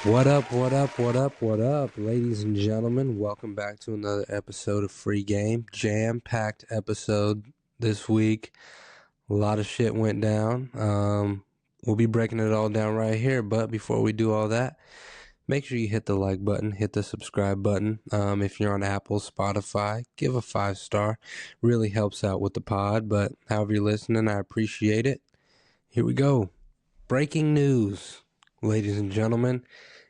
What up, ladies and gentlemen? Welcome back to another episode of Free Game. Jam-packed episode this week. A lot of shit went down. We'll be breaking it all down right here, but before we do all that, make sure you hit the like button, hit the subscribe button. If you're on Apple, Spotify, give a 5-star. Really helps out with the pod, but however you're listening, I appreciate it. Here we go. Breaking news, ladies and gentlemen.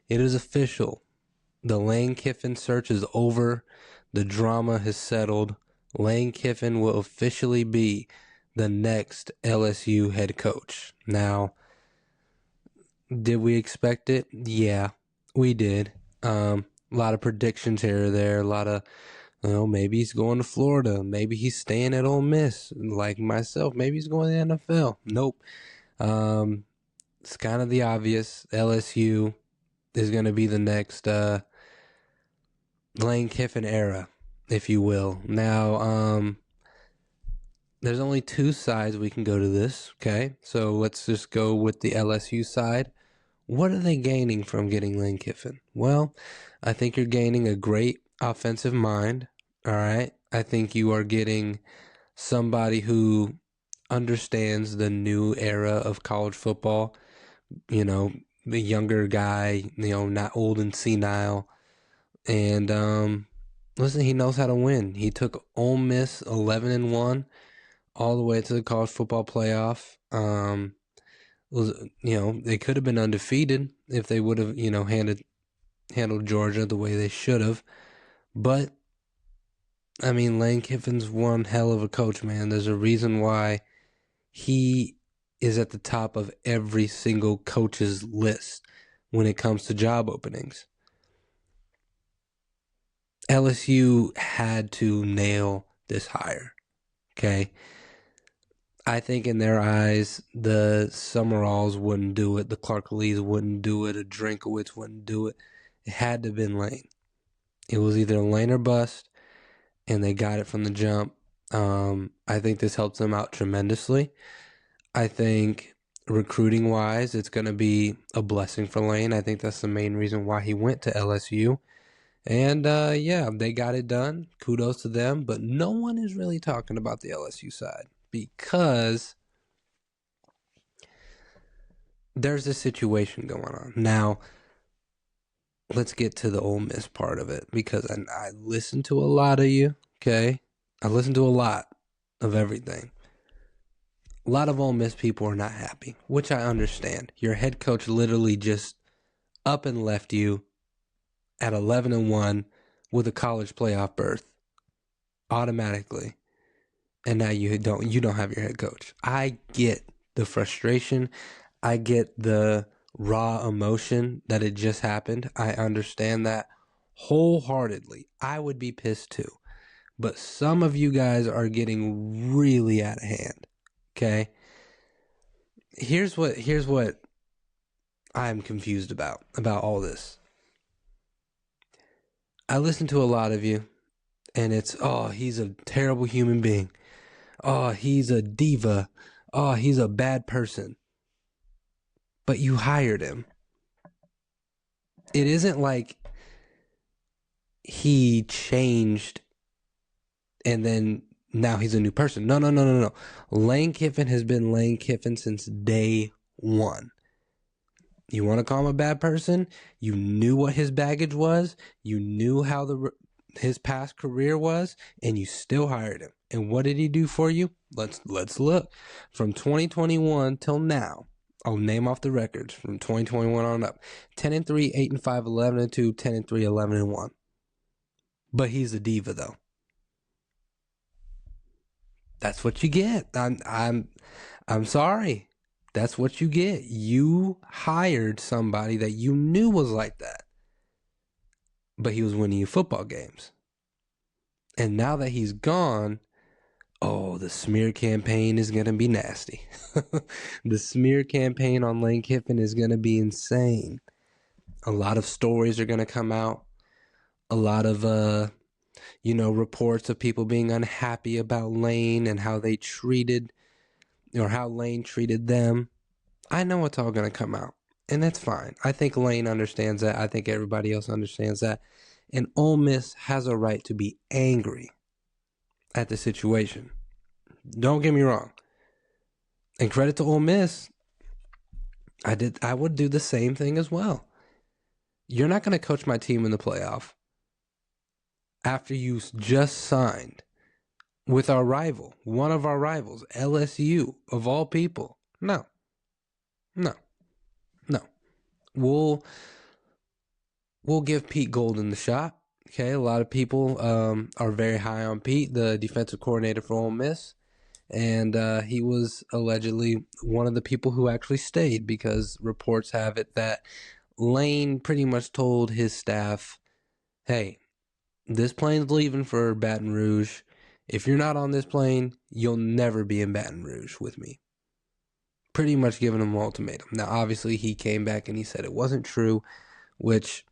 It is official. The Lane Kiffin search is over. The drama has settled. Lane Kiffin will officially be the next LSU head coach. Now, did we expect it? Yeah, we did. A lot of predictions here or there. A lot of, maybe he's going to Florida. Maybe he's staying at Ole Miss, like myself. Maybe he's going to the NFL. Nope. It's kind of the obvious. LSU is going to be the next Lane Kiffin era, if you will. Now, there's only two sides we can go to this, okay? So let's just go with the LSU side. What are they gaining from getting Lane Kiffin? Well, I think you're gaining a great offensive mind, all right? I think you are getting somebody who understands the new era of college football, the younger guy, not old and senile. And listen, he knows how to win. He took Ole Miss 11-1 all the way to the college football playoff. They could have been undefeated if they would have, handled Georgia the way they should have. But I mean, Lane Kiffin's one hell of a coach, man. There's a reason why he is at the top of every single coach's list when it comes to job openings. LSU had to nail this hire, okay? I think in their eyes, the Summeralls wouldn't do it, the Clark Lees wouldn't do it, a Drinkowitz wouldn't do it. It had to have been Lane. It was either Lane or bust, and they got it from the jump. I think this helps them out tremendously. I think recruiting-wise, it's going to be a blessing for Lane. I think that's the main reason why he went to LSU. And, they got it done. Kudos to them. But no one is really talking about the LSU side because there's a situation going on. Now, let's get to the Ole Miss part of it because I listen to a lot of you, okay? I listen to a lot of everything. A lot of Ole Miss people are not happy, which I understand. Your head coach literally just up and left you at 11-1 with a college playoff berth automatically, and now you don't have your head coach. I get the frustration. I get the raw emotion that it just happened. I understand that wholeheartedly. I would be pissed too, but some of you guys are getting really out of hand. Okay, here's what I'm confused about all this. I listen to a lot of you, and it's, oh, he's a terrible human being. Oh, he's a diva. Oh, he's a bad person. But you hired him. It isn't like he changed and then now he's a new person. No. Lane Kiffin has been Lane Kiffin since day one. You want to call him a bad person? You knew what his baggage was. You knew how his past career was, and you still hired him. And what did he do for you? Let's look. From 2021 till now, I'll name off the records from 2021 on up. 10-3, 8-5, 11-2, 10-3, 11-1. But he's a diva though. That's what you get. I'm sorry. That's what you get. You hired somebody that you knew was like that. But he was winning you football games. And now that he's gone, the smear campaign is going to be nasty. The smear campaign on Lane Kiffin is going to be insane. A lot of stories are going to come out. A lot of, reports of people being unhappy about Lane and how they treated, or how Lane treated them. I know it's all going to come out. And that's fine. I think Lane understands that. I think everybody else understands that. And Ole Miss has a right to be angry at the situation. Don't get me wrong. And credit to Ole Miss, I would do the same thing as well. You're not going to coach my team in the playoff after you just signed with our rival, one of our rivals, LSU, of all people. No. We'll give Pete Golden the shot. Okay, a lot of people are very high on Pete, the defensive coordinator for Ole Miss. And he was allegedly one of the people who actually stayed, because reports have it that Lane pretty much told his staff, hey, this plane's leaving for Baton Rouge. If you're not on this plane, you'll never be in Baton Rouge with me. Pretty much giving him an ultimatum. Now, obviously, he came back and he said it wasn't true, which,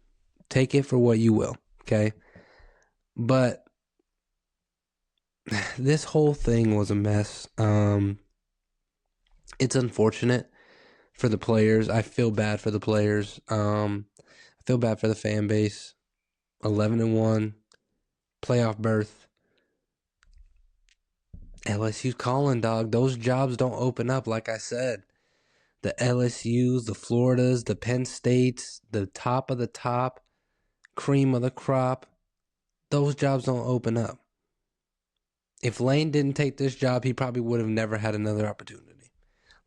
take it for what you will, okay? But this whole thing was a mess. It's unfortunate for the players. I feel bad for the players. I feel bad for the fan base. 11-1, playoff berth. LSU's calling, dog. Those jobs don't open up, like I said. The LSUs, the Floridas, the Penn States, the top of the top, cream of the crop, those jobs don't open up. If Lane didn't take this job, he probably would have never had another opportunity.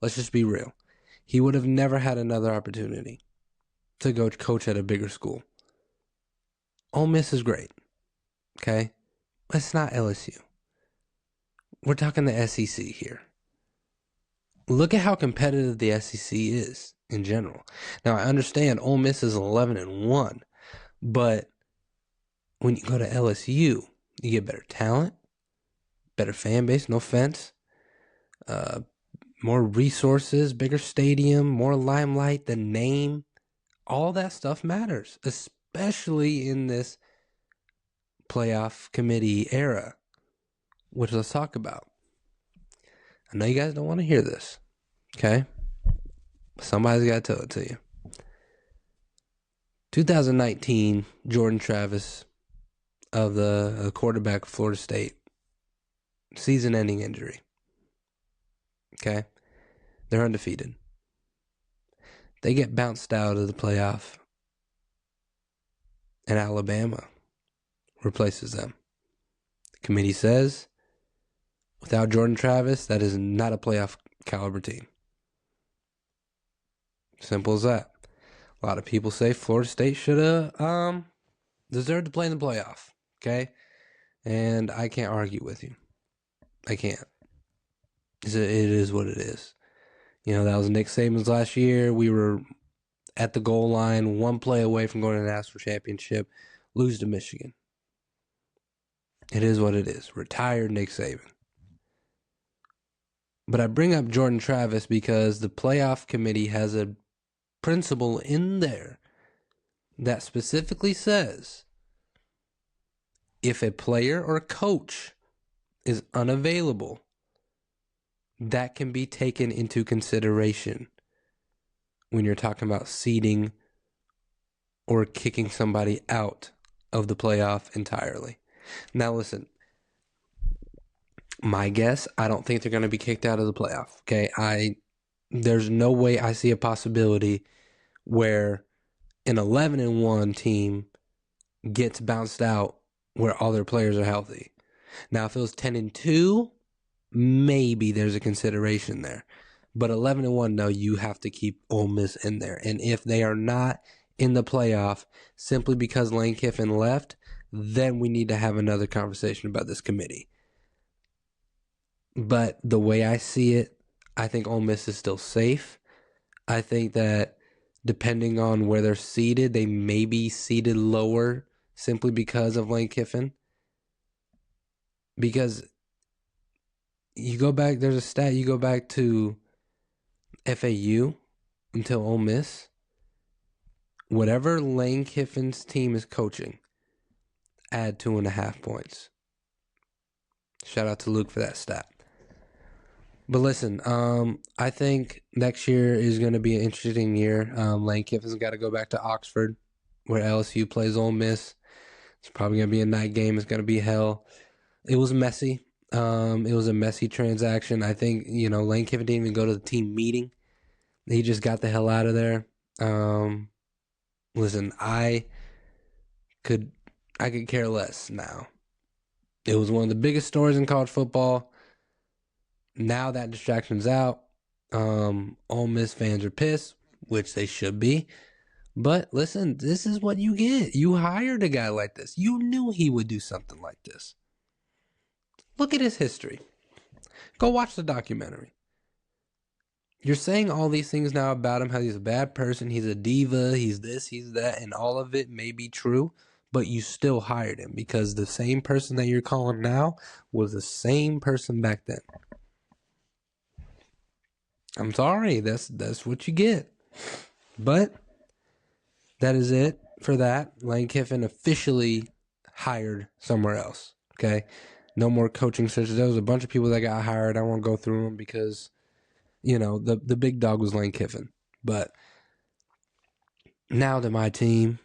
Let's just be real. He would have never had another opportunity to go coach at a bigger school. Ole Miss is great, okay? But it's not LSU. We're talking the SEC here. Look at how competitive the SEC is in general. Now, I understand Ole Miss is 11-1, but when you go to LSU, you get better talent, better fan base, no offense, more resources, bigger stadium, more limelight, the name. All that stuff matters, especially in this playoff committee era, which let's talk about. I know you guys don't want to hear this, okay? Somebody's got to tell it to you. 2019, Jordan Travis of the quarterback of Florida State, season-ending injury. Okay? They're undefeated. They get bounced out of the playoff, and Alabama replaces them. The committee says, without Jordan Travis, that is not a playoff caliber team. Simple as that. A lot of people say Florida State should have deserved to play in the playoff. Okay? And I can't argue with you. I can't. It is what it is. You know, that was Nick Saban's last year. We were at the goal line, one play away from going to the national championship, lose to Michigan. It is what it is. Retired Nick Saban. But I bring up Jordan Travis because the playoff committee has a principle in there that specifically says if a player or a coach is unavailable, that can be taken into consideration when you're talking about seeding or kicking somebody out of the playoff entirely. Now listen, my guess, I don't think they're going to be kicked out of the playoff. Okay, there's no way I see a possibility where an 11-1 team gets bounced out where all their players are healthy. Now, if it was 10-2, maybe there's a consideration there. But 11-1, no, you have to keep Ole Miss in there. And if they are not in the playoff simply because Lane Kiffin left, then we need to have another conversation about this committee. But the way I see it, I think Ole Miss is still safe. I think that depending on where they're seated, they may be seated lower simply because of Lane Kiffin. Because you go back, there's a stat, you go back to FAU until Ole Miss. Whatever Lane Kiffin's team is coaching, add 2.5 points. Shout out to Luke for that stat. But listen, I think next year is going to be an interesting year. Lane Kiffin's got to go back to Oxford, where LSU plays Ole Miss. It's probably going to be a night game. It's going to be hell. It was messy. It was a messy transaction. I think, Lane Kiffin didn't even go to the team meeting. He just got the hell out of there. Listen, I could care less now. It was one of the biggest stories in college football. Now that distraction's out. Ole Miss fans are pissed, which they should be. But listen, this is what you get. You hired a guy like this. You knew he would do something like this. Look at his history. Go watch the documentary. You're saying all these things now about him, how he's a bad person, he's a diva, he's this, he's that, and all of it may be true, but you still hired him because the same person that you're calling now was the same person back then. I'm sorry, that's what you get. But that is it for that. Lane Kiffin officially hired somewhere else, okay? No more coaching searches. There was a bunch of people that got hired. I won't go through them because, the big dog was Lane Kiffin. But now to my team,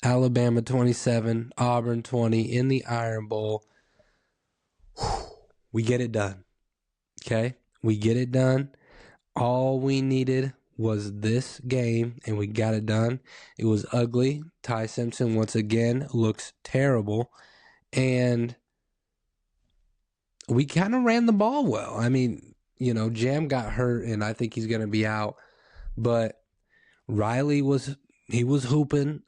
Alabama 27, Auburn 20 in the Iron Bowl. We get it done, okay? We get it done. All we needed was this game, and we got it done. It was ugly. Ty Simpson, once again, looks terrible. And we kind of ran the ball well. I mean, Jam got hurt, and I think he's going to be out. But Riley was hooping.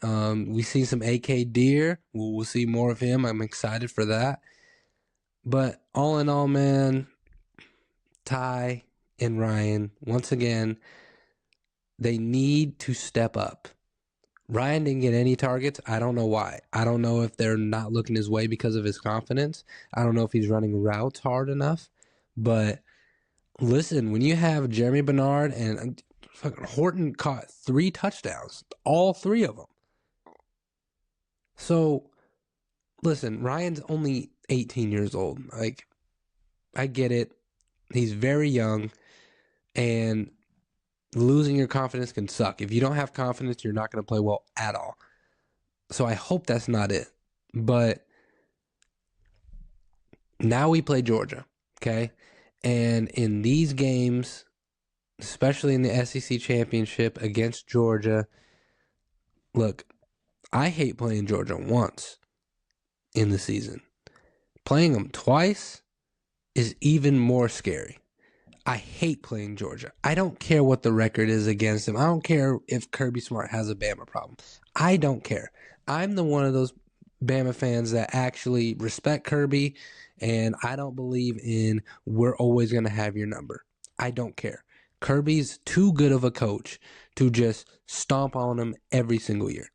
We see some AK Deer. We'll see more of him. I'm excited for that. But all in all, man, Ty and Ryan, once again, they need to step up. Ryan didn't get any targets. I don't know why. I don't know if they're not looking his way because of his confidence. I don't know if he's running routes hard enough. But listen, when you have Jeremy Bernard and Horton caught 3 touchdowns, all 3 of them. So, listen, Ryan's only 18 years old. Like, I get it. He's very young, and losing your confidence can suck. If you don't have confidence, you're not going to play well at all. So I hope that's not it. But now we play Georgia, okay? And in these games, especially in the SEC championship against Georgia, look, I hate playing Georgia once in the season. Playing them twice is even more scary. I hate playing Georgia. I don't care what the record is against them. I don't care if Kirby Smart has a Bama problem. I don't care. I'm the one of those Bama fans that actually respect Kirby, and I don't believe in we're always going to have your number. I don't care. Kirby's too good of a coach to just stomp on him every single year.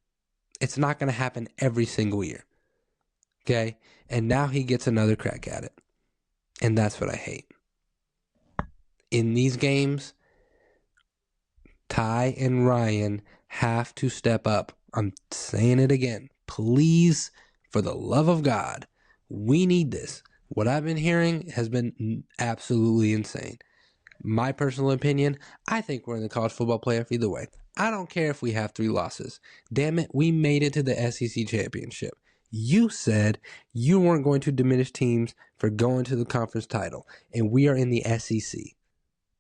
It's not going to happen every single year. Okay? And now he gets another crack at it. And that's what I hate. In these games, Ty and Ryan have to step up. I'm saying it again. Please, for the love of God, we need this. What I've been hearing has been absolutely insane. My personal opinion, I think we're in the college football playoff either way. I don't care if we have 3 losses. Damn it, we made it to the SEC championship. You said you weren't going to diminish teams for going to the conference title, and we are in the SEC.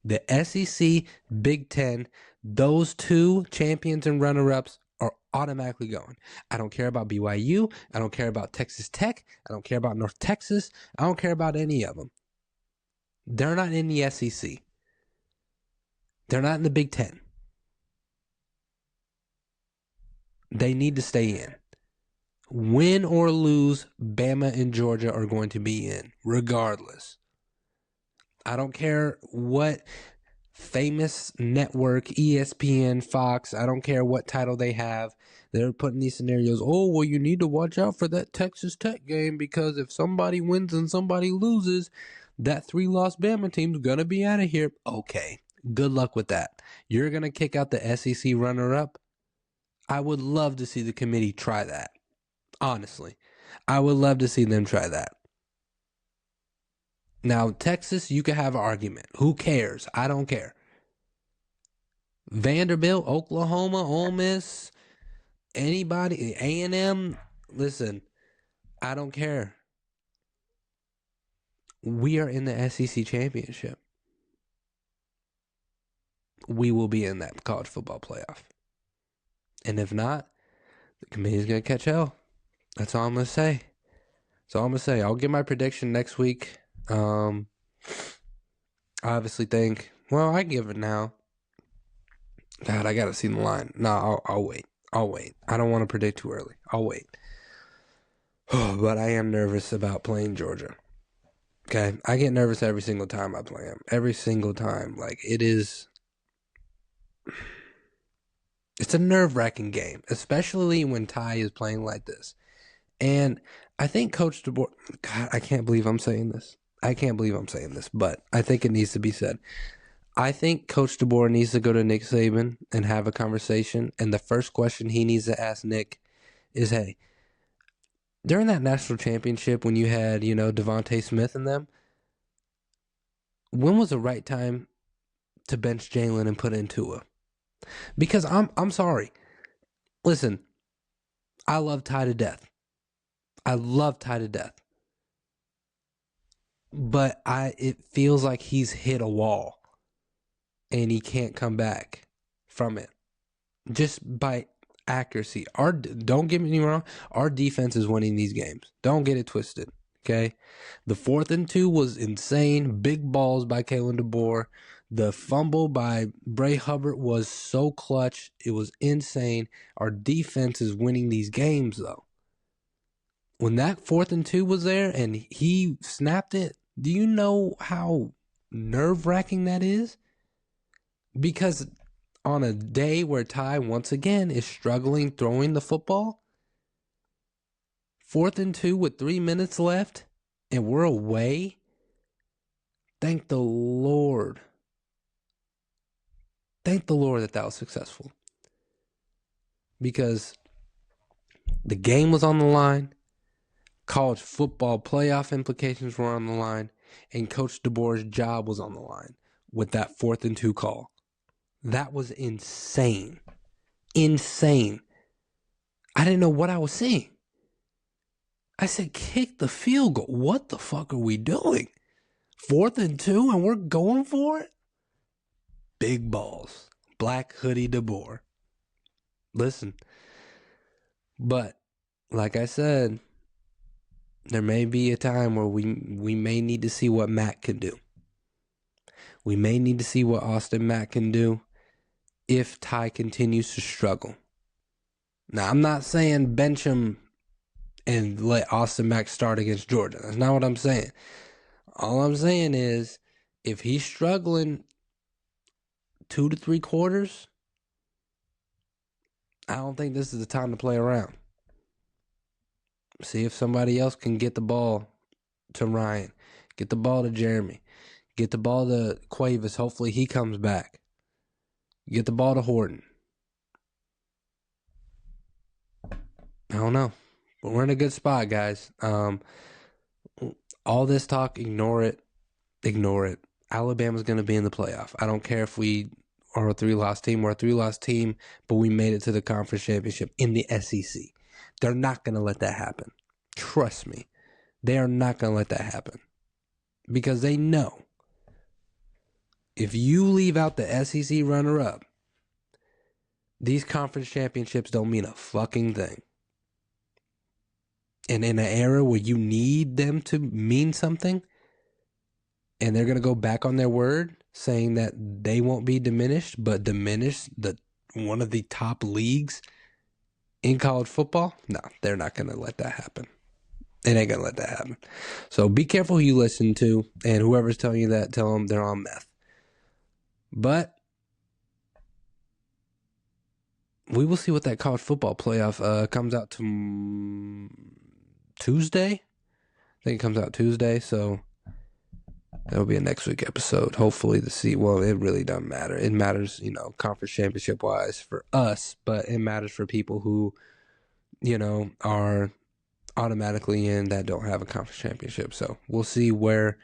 The SEC, Big Ten, those 2 champions and runner-ups are automatically going. I don't care about BYU. I don't care about Texas Tech. I don't care about North Texas. I don't care about any of them. They're not in the SEC. They're not in the Big Ten. They need to stay in. Win or lose, Bama and Georgia are going to be in, regardless. I don't care what famous network, ESPN, Fox, I don't care what title they have. They're putting these scenarios, oh, well, you need to watch out for that Texas Tech game because if somebody wins and somebody loses, that 3-loss Bama team's going to be out of here. Okay, good luck with that. You're going to kick out the SEC runner-up? I would love to see the committee try that. Honestly, I would love to see them try that. Now, Texas, you can have an argument. Who cares? I don't care. Vanderbilt, Oklahoma, Ole Miss, anybody, A&M, listen, I don't care. We are in the SEC championship. We will be in that college football playoff. And if not, the committee's going to catch hell. That's all I'm going to say. I'll give my prediction next week. I obviously think, well, I give it now. God, I got to see the line. No, I'll wait. I don't want to predict too early. I'll wait. But I am nervous about playing Georgia. Okay? I get nervous every single time I play them. Every single time. Like, it's a nerve-wracking game, especially when Ty is playing like this. And I think Coach DeBoer, God, I can't believe I'm saying this, but I think it needs to be said. I think Coach DeBoer needs to go to Nick Saban and have a conversation. And the first question he needs to ask Nick is, hey, during that national championship when you had, Devontae Smith and them, when was the right time to bench Jalen and put in Tua? Because I'm sorry. Listen, I love Ty to death. But it feels like he's hit a wall and he can't come back from it. Just by accuracy. Don't get me wrong, our defense is winning these games. Don't get it twisted. Okay? The 4th and 2 was insane. Big balls by Kalen DeBoer. The fumble by Bray Hubbard was so clutch. It was insane. Our defense is winning these games, though. When that 4th and 2 was there and he snapped it, do you know how nerve-wracking that is? Because on a day where Ty, once again, is struggling throwing the football, 4th and 2 with 3 minutes left, and we're away, thank the Lord. Thank the Lord that was successful. Because the game was on the line, college football playoff implications were on the line, and Coach DeBoer's job was on the line with that 4th and 2 call. That was insane. Insane. I didn't know what I was seeing. I said, kick the field goal. What the fuck are we doing? 4th and 2 and we're going for it? Big balls. Black hoodie DeBoer. Listen. But, like I said, there may be a time where we may need to see what Matt can do. We may need to see what Austin Matt can do if Ty continues to struggle. Now, I'm not saying bench him and let Austin Mack start against Georgia. That's not what I'm saying. All I'm saying is, if he's struggling 2 to 3 quarters, I don't think this is the time to play around. See if somebody else can get the ball to Ryan, get the ball to Jeremy, get the ball to Cuevas. Hopefully he comes back. Get the ball to Horton. I don't know. But we're in a good spot, guys. All this talk, ignore it. Alabama's going to be in the playoff. I don't care if we are a 3-loss team. We're a 3-loss team, but we made it to the conference championship in the SEC. They're not going to let that happen. Trust me. They are not going to let that happen. Because they know if you leave out the SEC runner-up, these conference championships don't mean a fucking thing. And in an era where you need them to mean something, and they're going to go back on their word, saying that they won't be diminished, but diminish one of the top leagues in college football, no, they're not going to let that happen. It ain't going to let that happen. So be careful who you listen to, and whoever's telling you that, tell them they're on meth. But we will see what that college football playoff comes out to Tuesday. I think it comes out Tuesday, so that'll be a next week episode. Hopefully to see, well, it really doesn't matter. It matters, conference championship wise for us, but it matters for people who, are automatically in that don't have a conference championship. So we'll see where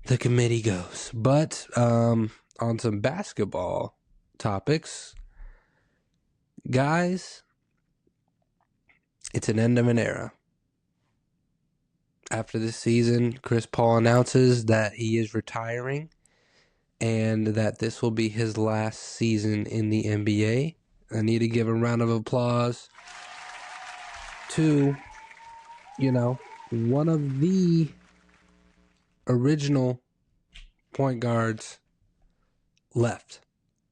the committee goes. But on some basketball topics, guys, it's an end of an era. After this season, Chris Paul announces that he is retiring and that this will be his last season in the NBA. I need to give a round of applause to, one of the original point guards left.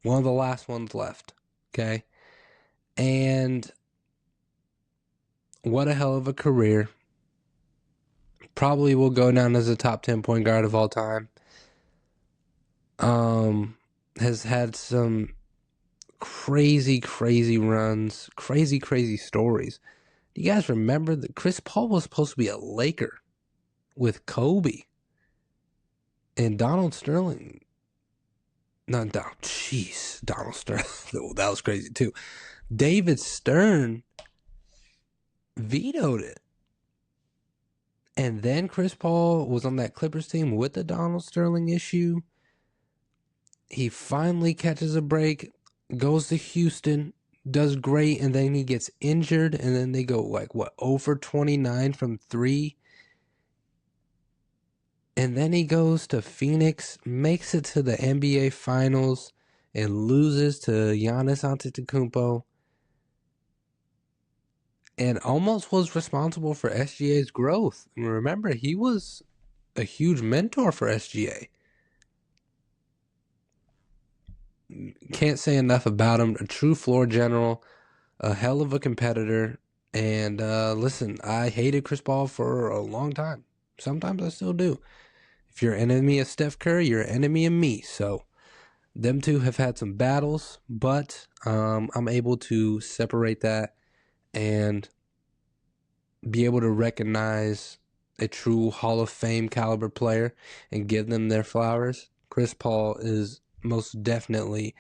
One of the last ones left. Okay? And what a hell of a career. Probably will go down as a top 10 point guard of all time. Has had some crazy runs, crazy stories. Do you guys remember that Chris Paul was supposed to be a Laker with Kobe and Donald Sterling? Donald Sterling. That was crazy too. David Stern vetoed it. And then Chris Paul was on that Clippers team with the Donald Sterling issue. He finally catches a break, goes to Houston, does great, and then he gets injured, and then they go 0 for 29 from 3. And then he goes to Phoenix, makes it to the NBA Finals, and loses to Giannis Antetokounmpo. And almost was responsible for SGA's growth. Remember, he was a huge mentor for SGA. Can't say enough about him. A true floor general, a hell of a competitor. And listen, I hated Chris Paul for a long time. Sometimes I still do. If you're an enemy of Steph Curry, you're an enemy of me. So them two have had some battles, but I'm able to separate that and be able to recognize a true Hall of Fame caliber player and give them their flowers. Chris Paul is most definitely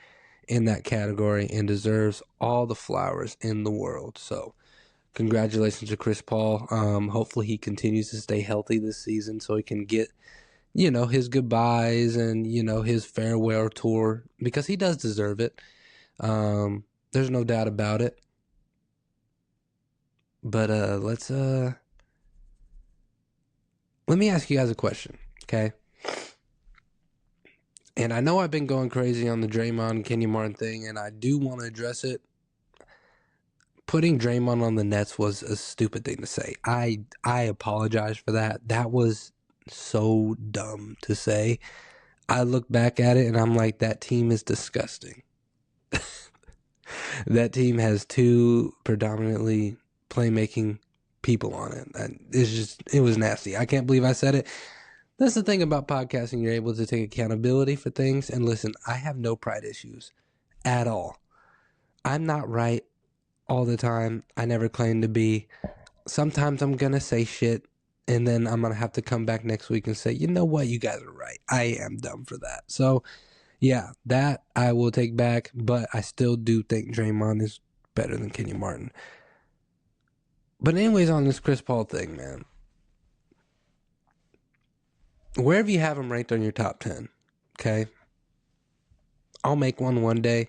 in that category and deserves all the flowers in the world. So congratulations to Chris Paul. Hopefully he continues to stay healthy this season so he can get, his goodbyes and, his farewell tour, because he does deserve it. There's no doubt about it. But let me ask you guys a question, okay? And I know I've been going crazy on the Draymond and Kenyon Martin thing, and I do want to address it. Putting Draymond on the Nets was a stupid thing to say. I apologize for that. That was so dumb to say. I look back at it and I'm like, that team is disgusting. That team has two predominantly playmaking people on it. And it was nasty. I can't believe I said it. That's the thing about podcasting. You're able to take accountability for things. And listen, I have no pride issues at all. I'm not right all the time. I never claim to be. Sometimes I'm going to say shit, and then I'm going to have to come back next week and say, you know what? You guys are right. I am dumb for that. So, yeah, that I will take back. But I still do think Draymond is better than Kenyon Martin. But anyways, on this Chris Paul thing, man. Wherever you have him ranked on your top 10, okay? I'll make one day.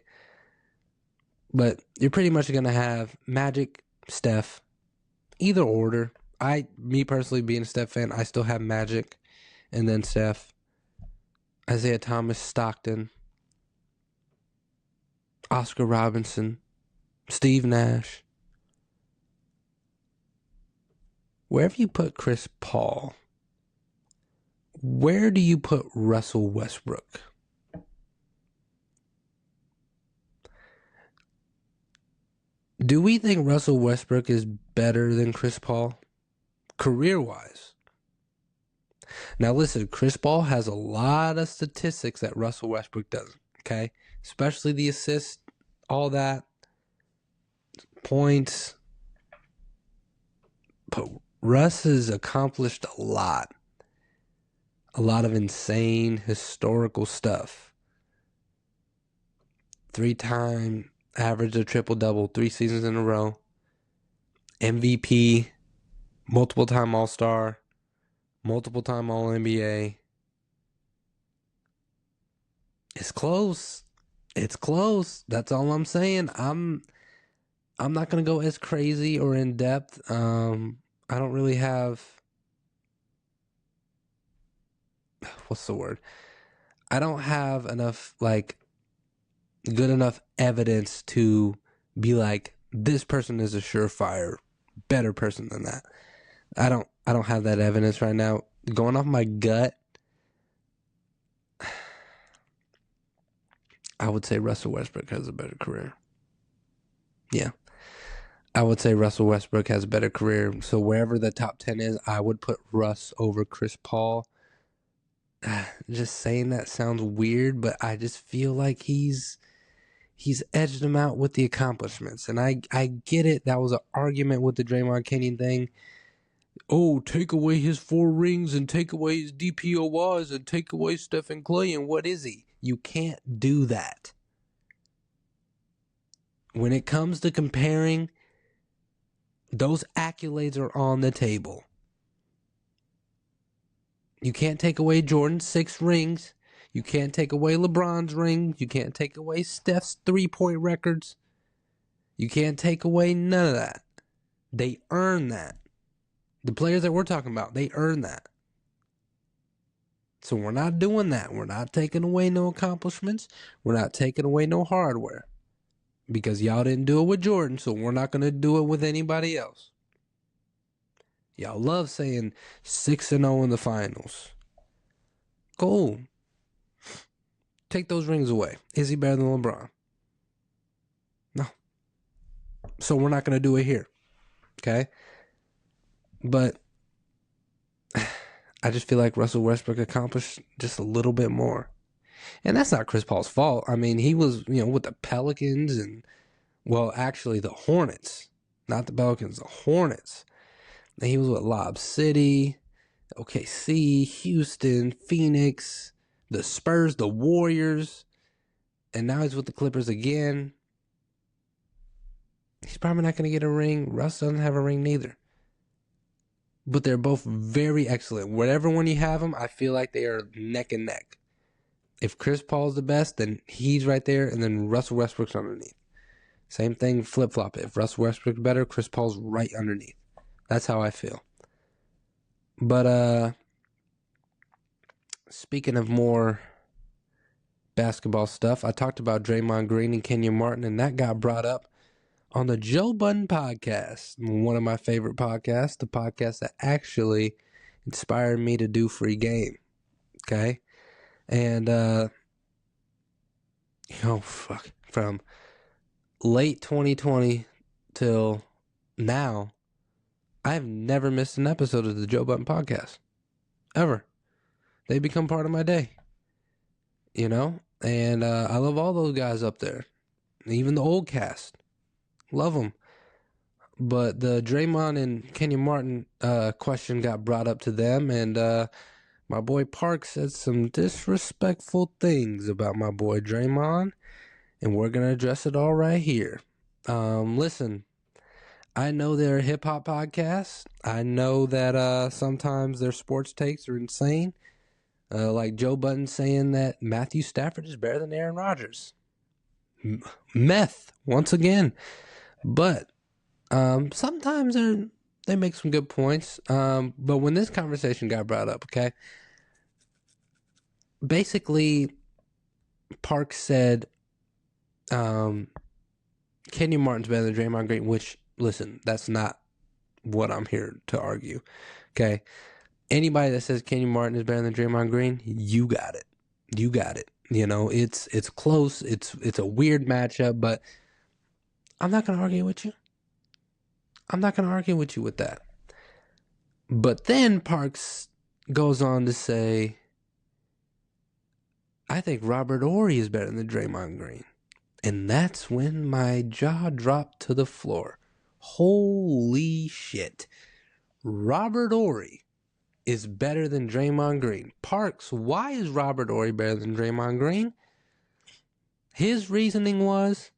But you're pretty much going to have Magic, Steph, either order. Me personally, being a Steph fan, I still have Magic, and then Steph, Isaiah Thomas, Stockton, Oscar Robinson, Steve Nash. Wherever you put Chris Paul, where do you put Russell Westbrook? Do we think Russell Westbrook is better than Chris Paul, career-wise? Now listen, Chris Paul has a lot of statistics that Russell Westbrook doesn't, okay? Especially the assists, all that, points. But Russ has accomplished a lot of insane historical stuff. 3-time average a triple-double 3 seasons in a row. MVP, multiple-time All-Star, multiple-time All-NBA. It's close. It's close. That's all I'm saying. I'm not gonna go as crazy or in depth. I don't really have what's the word? I don't have enough good enough evidence to be like this person is a surefire better person than that. I don't have that evidence right now. Going off my gut, I would say Russell Westbrook has a better career. Yeah. I would say Russell Westbrook has a better career. So wherever the top 10 is, I would put Russ over Chris Paul. Just saying that sounds weird, but I just feel like he's edged him out with the accomplishments. And I get it. That was an argument with the Draymond Green thing. Oh, take away his 4 rings and take away his DPOYs and take away Stephen Clay, and what is he? You can't do that. When it comes to comparing, those accolades are on the table. You can't take away Jordan's 6 rings. You can't take away LeBron's rings. You can't take away Steph's 3-point records. You can't take away none of that. They earn that. The players that we're talking about, they earn that. So we're not doing that. We're not taking away no accomplishments. We're not taking away no hardware. Because y'all didn't do it with Jordan, so we're not going to do it with anybody else. Y'all love saying 6-0 in the finals. Cool. Take those rings away. Is he better than LeBron? No. So we're not going to do it here. Okay? But I just feel like Russell Westbrook accomplished just a little bit more. And that's not Chris Paul's fault. I mean, he was, with the Pelicans and, well, actually the Hornets. Not the Pelicans, the Hornets. And he was with Lob City, OKC, Houston, Phoenix, the Spurs, the Warriors. And now he's with the Clippers again. He's probably not going to get a ring. Russ doesn't have a ring neither. But they're both very excellent. Whatever one you have them, I feel like they are neck and neck. If Chris Paul's the best, then he's right there, and then Russell Westbrook's underneath. Same thing, flip-flop. If Russell Westbrook's better, Chris Paul's right underneath. That's how I feel. But speaking of more basketball stuff, I talked about Draymond Green and Kenyon Martin, and that got brought up on the Joe Budden Podcast, one of my favorite podcasts, the podcast that actually inspired me to do Free Game. Okay? And, from late 2020 till now, I've never missed an episode of the Joe Budden Podcast. Ever. They become part of my day. And I love all those guys up there. Even the old cast. Love them. But the Draymond and Kenyon Martin question got brought up to them, and my boy Park said some disrespectful things about my boy Draymond, and we're going to address it all right here. Listen, I know they're a hip-hop podcast. I know that sometimes their sports takes are insane. Like Joe Budden saying that Matthew Stafford is better than Aaron Rodgers. Meth, once again. But sometimes they make some good points. But when this conversation got brought up, okay, basically Park said Kenyon Martin's better than Draymond Green, which, listen, that's not what I'm here to argue, okay? Anybody that says Kenyon Martin is better than Draymond Green, you got it. You got it. It's close. It's a weird matchup, but I'm not going to argue with you. I'm not going to argue with you with that. But then Parks goes on to say, I think Robert Horry is better than Draymond Green. And that's when my jaw dropped to the floor. Holy shit. Robert Horry is better than Draymond Green. Parks, why is Robert Horry better than Draymond Green? His reasoning was,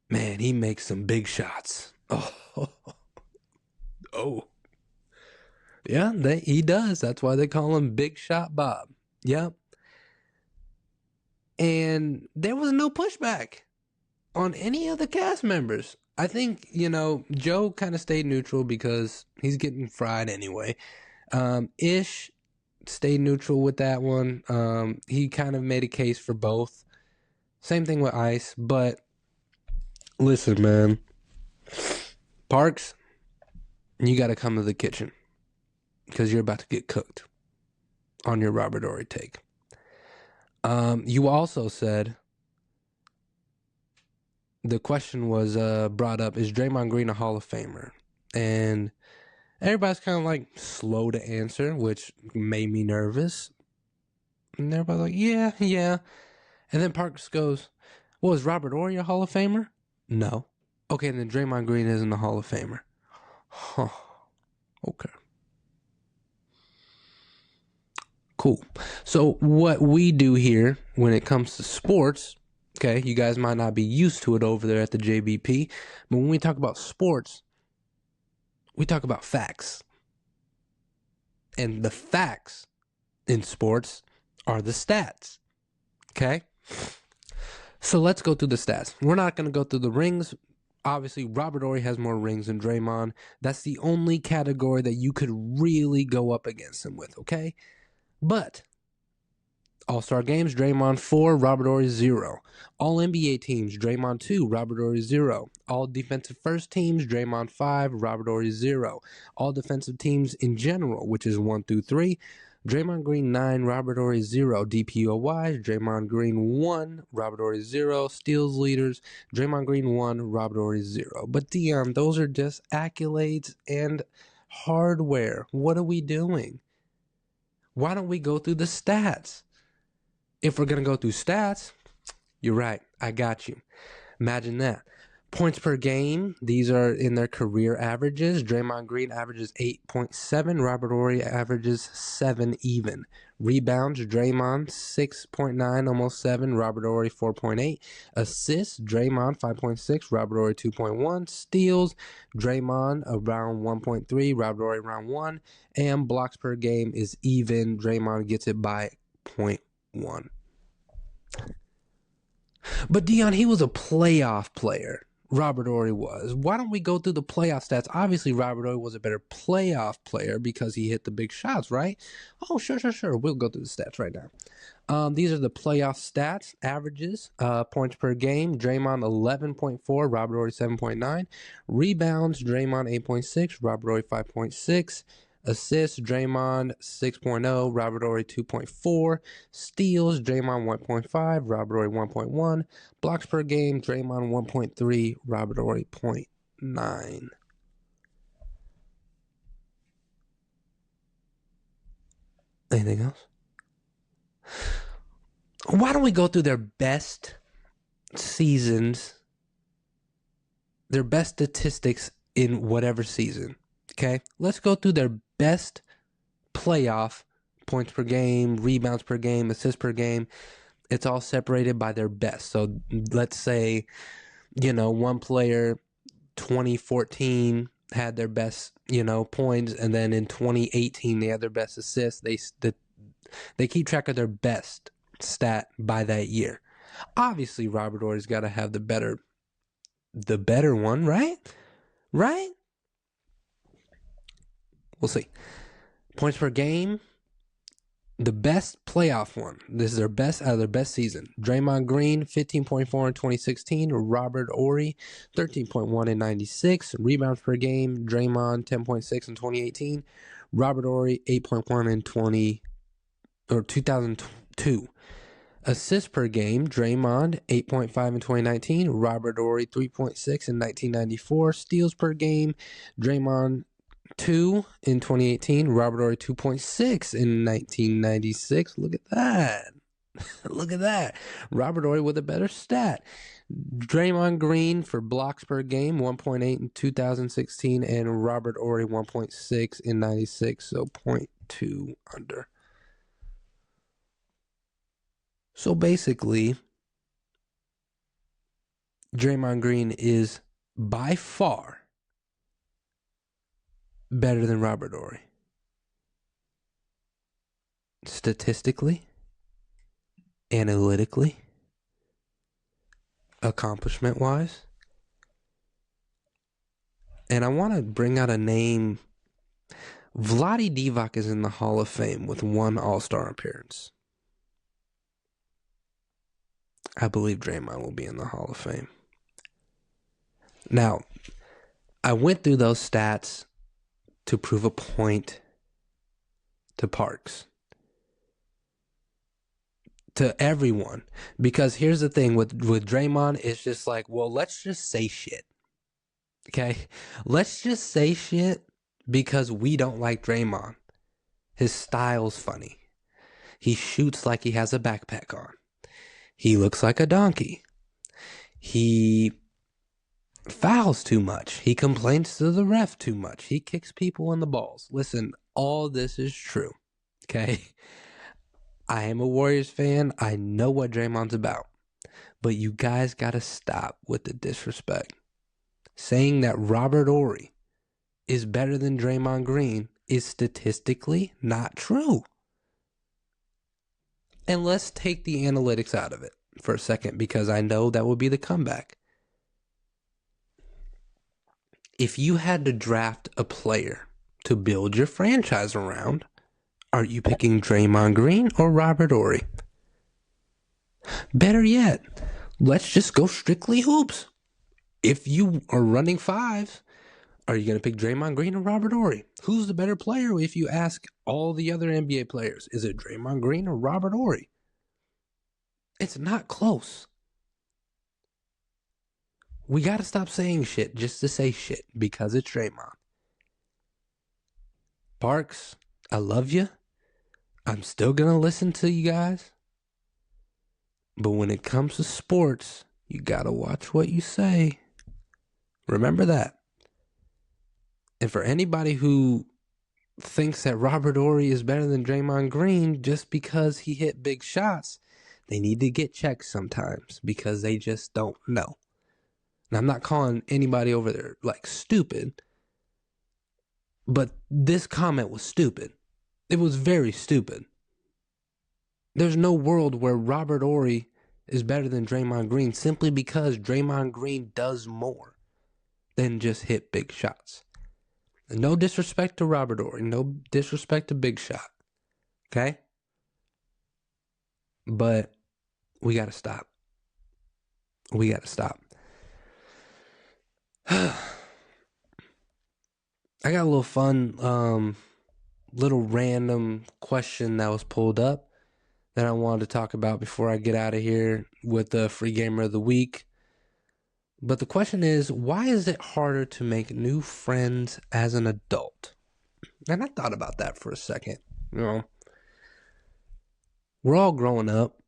man, he makes some big shots. Oh. Yeah, he does. That's why they call him Big Shot Bob. Yep. And there was no pushback on any of the cast members. I think, Joe kind of stayed neutral because he's getting fried anyway. Ish stayed neutral with that one. He kind of made a case for both. Same thing with Ice, but listen, man. Parks, you got to come to the kitchen because you're about to get cooked on your Robert Horry take. You also said the question was brought up, is Draymond Green a Hall of Famer? And everybody's kind of like slow to answer, which made me nervous. And everybody's like, yeah. And then Parks goes, well, is Robert Horry a Hall of Famer? No. Okay, then Draymond Green isn't a Hall of Famer. Huh. Okay. Cool. So what we do here when it comes to sports, okay, you guys might not be used to it over there at the JBP, but when we talk about sports, we talk about facts. And the facts in sports are the stats. Okay? So let's go through the stats. We're not going to go through the rings. Obviously, Robert Horry has more rings than Draymond. That's the only category that you could really go up against him with, okay? But All-Star games, Draymond 4, Robert Horry 0. All-NBA teams, Draymond 2, Robert Horry 0. All defensive first teams, Draymond 5, Robert Horry 0. All defensive teams in general, which is 1 through 3, Draymond Green 9, Robert Horry 0. DPOY, Draymond Green 1, Robert Horry 0. Steals leaders, Draymond Green 1, Robert Horry 0. But DiJon, those are just accolades and hardware. What are we doing? Why don't we go through the stats? If we're going to go through stats, you're right. I got you. Imagine that. Points per game, these are in their career averages. Draymond Green averages 8.7. Robert Horry averages 7 even. Rebounds, Draymond 6.9, almost 7. Robert Horry 4.8. Assists, Draymond 5.6. Robert Horry 2.1. Steals, Draymond around 1.3. Robert Horry around 1. And blocks per game is even. Draymond gets it by 0.1. But DiJon, he was a playoff player. Robert Horry was. Why don't we go through the playoff stats? Obviously, Robert Horry was a better playoff player because he hit the big shots, right? Oh, sure. We'll go through the stats right now. These are the playoff stats, averages, points per game. Draymond 11.4, Robert Horry 7.9. Rebounds, Draymond 8.6, Robert Horry 5.6. Assists, Draymond 6.0, Robert Horry 2.4. Steals, Draymond 1.5, Robert Horry 1.1. Blocks per game, Draymond 1.3, Robert Horry 0.9. Anything else? Why don't we go through their best seasons, their best statistics in whatever season? Okay, let's go through their best playoff points per game, rebounds per game, assists per game. It's all separated by their best. So let's say, one player, 2014 had their best, points, and then in 2018 they had their best assists. They keep track of their best stat by that year. Obviously, Robert Horry's got to have the better one, right? Right? We'll see. Points per game, the best playoff one. This is their best out of their best season. Draymond Green, 15.4 in 2016. Robert Horry, 13.1 in 96. Rebounds per game, Draymond, 10.6 in 2018. Robert Horry, 8.1 in 2002. Assists per game, Draymond, 8.5 in 2019. Robert Horry, 3.6 in 1994. Steals per game, Draymond, 2 in 2018. Robert Horry 2.6 in 1996. Look at that. Look at that. Robert Horry with a better stat. Draymond Green for blocks per game, 1.8 in 2016, and Robert Horry 1.6 in 96, so 0.2 under. So basically, Draymond Green is by far better than Robert Horry. Statistically, analytically, accomplishment-wise. And I want to bring out a name. Vlade Divac is in the Hall of Fame with one All-Star appearance. I believe Draymond will be in the Hall of Fame. Now, I went through those stats to prove a point to Parks, to everyone. Because here's the thing with Draymond, it's just like, well, let's just say shit. Okay? Let's just say shit because we don't like Draymond. His style's funny. He shoots like he has a backpack on. He looks like a donkey. He fouls too much. He complains to the ref too much. He kicks people in the balls. Listen, all this is true. Okay? I am a Warriors fan. I know what Draymond's about. But you guys got to stop with the disrespect. Saying that Robert Horry is better than Draymond Green is statistically not true. And let's take the analytics out of it for a second, because I know that would be the comeback. If you had to draft a player to build your franchise around, are you picking Draymond Green or Robert Horry? Better yet, let's just go strictly hoops. If you are running fives, are you going to pick Draymond Green or Robert Horry? Who's the better player if you ask all the other NBA players? Is it Draymond Green or Robert Horry? It's not close. We got to stop saying shit just to say shit because it's Draymond. Parks, I love you. I'm still going to listen to you guys. But when it comes to sports, you got to watch what you say. Remember that. And for anybody who thinks that Robert Horry is better than Draymond Green just because he hit big shots, they need to get checked sometimes because they just don't know. And I'm not calling anybody over there like stupid, but this comment was stupid. It was very stupid. There's no world where Robert Horry is better than Draymond Green simply because Draymond Green does more than just hit big shots. No disrespect to Robert Horry. No disrespect to Big Shot. Okay? But we got to stop. We got to stop. I got a little fun, little random question that was pulled up that I wanted to talk about before I get out of here with the Free Gamer of the Week. But the question is, why is it harder to make new friends as an adult? And I thought about that for a second. You know, we're all growing up,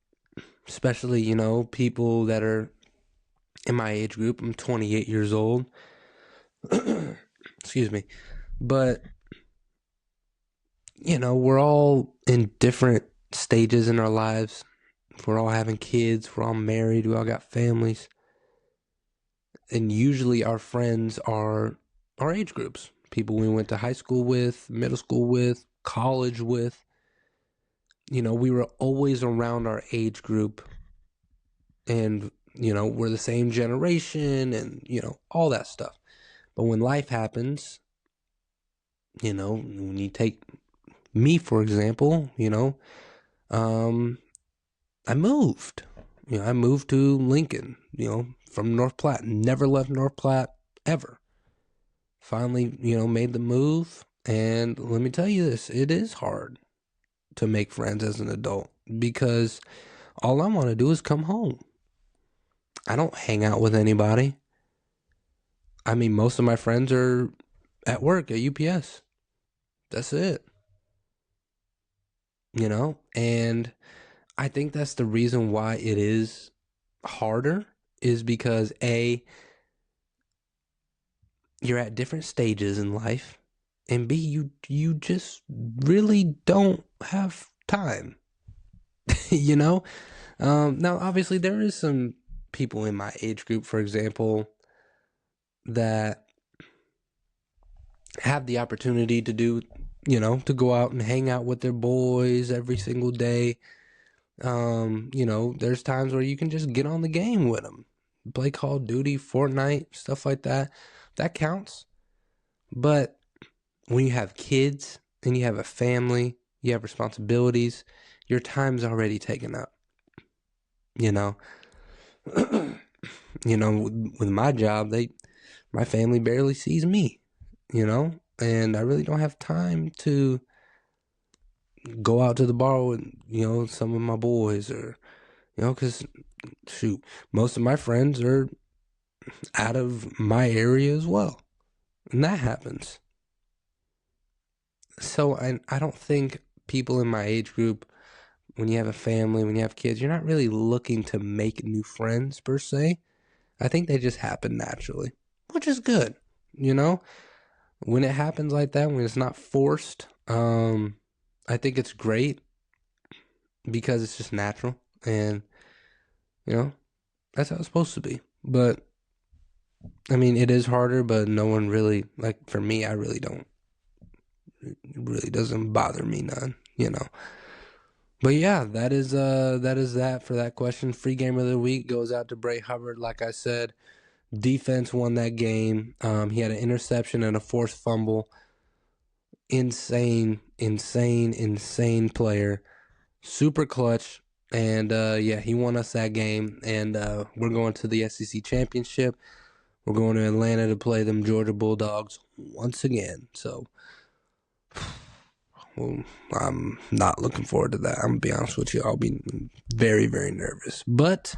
especially, you know, people that are in my age group. I'm 28 years old. Excuse me. But, you know, we're all in different stages in our lives. We're all having kids. We're all married. We all got families. And usually our friends are our age groups. People we went to high school with, middle school with, college with. You know, we were always around our age group. And, you know, we're the same generation and, you know, all that stuff. But when life happens, you know, when you take me, for example, you know, I moved. You know, I moved to Lincoln, you know, from North Platte. Never left North Platte ever. Finally, you know, made the move. And let me tell you this, it is hard to make friends as an adult because all I want to do is come home. I don't hang out with anybody. I mean, most of my friends are at work at UPS. That's it. You know, and I think that's the reason why it is harder is because A, you're at different stages in life, and B, you just really don't have time. You know? Now, obviously, there is some people in my age group, for example, that have the opportunity to do, you know, to go out and hang out with their boys every single day. You know, there's times where you can just get on the game with them play Call of Duty, Fortnite, stuff like that. That counts. But when you have kids and you have a family, you have responsibilities, your time's already taken up. You know, with my job, my family barely sees me, and I really don't have time to go out to the bar with, some of my boys or, because shoot, most of my friends are out of my area as well. And that happens. So I don't think people in my age group, when you have a family, when you have kids, you're not really looking to make new friends per se. I think they just happen naturally, which is good. When it happens like that, when it's not forced, I think it's great because it's just natural and, that's how it's supposed to be. But, I mean, it is harder, but no one really, like for me, I really don't. It really doesn't bother me none. But yeah, that is that for that question. Free game of the week goes out to Bray Hubbard. Like I said, defense won that game. He had an interception and a forced fumble. Insane player. Super clutch. And yeah, he won us that game. And we're going to the SEC championship. We're going to Atlanta to play them Georgia Bulldogs once again. So, well, I'm not looking forward to that. I'm going to be honest with you. I'll be very, very nervous. But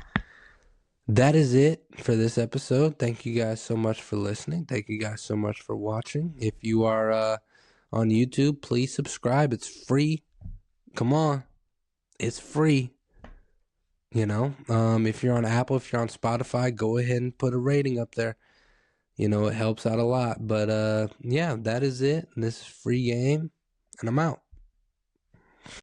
that is it for this episode. Thank you guys so much for listening. Thank you guys so much for watching. If you are on YouTube, please subscribe. It's free. Come on. It's free. If you're on Apple, if you're on Spotify, go ahead and put a rating up there. It helps out a lot. But yeah, that is it. This is free game, and I'm out.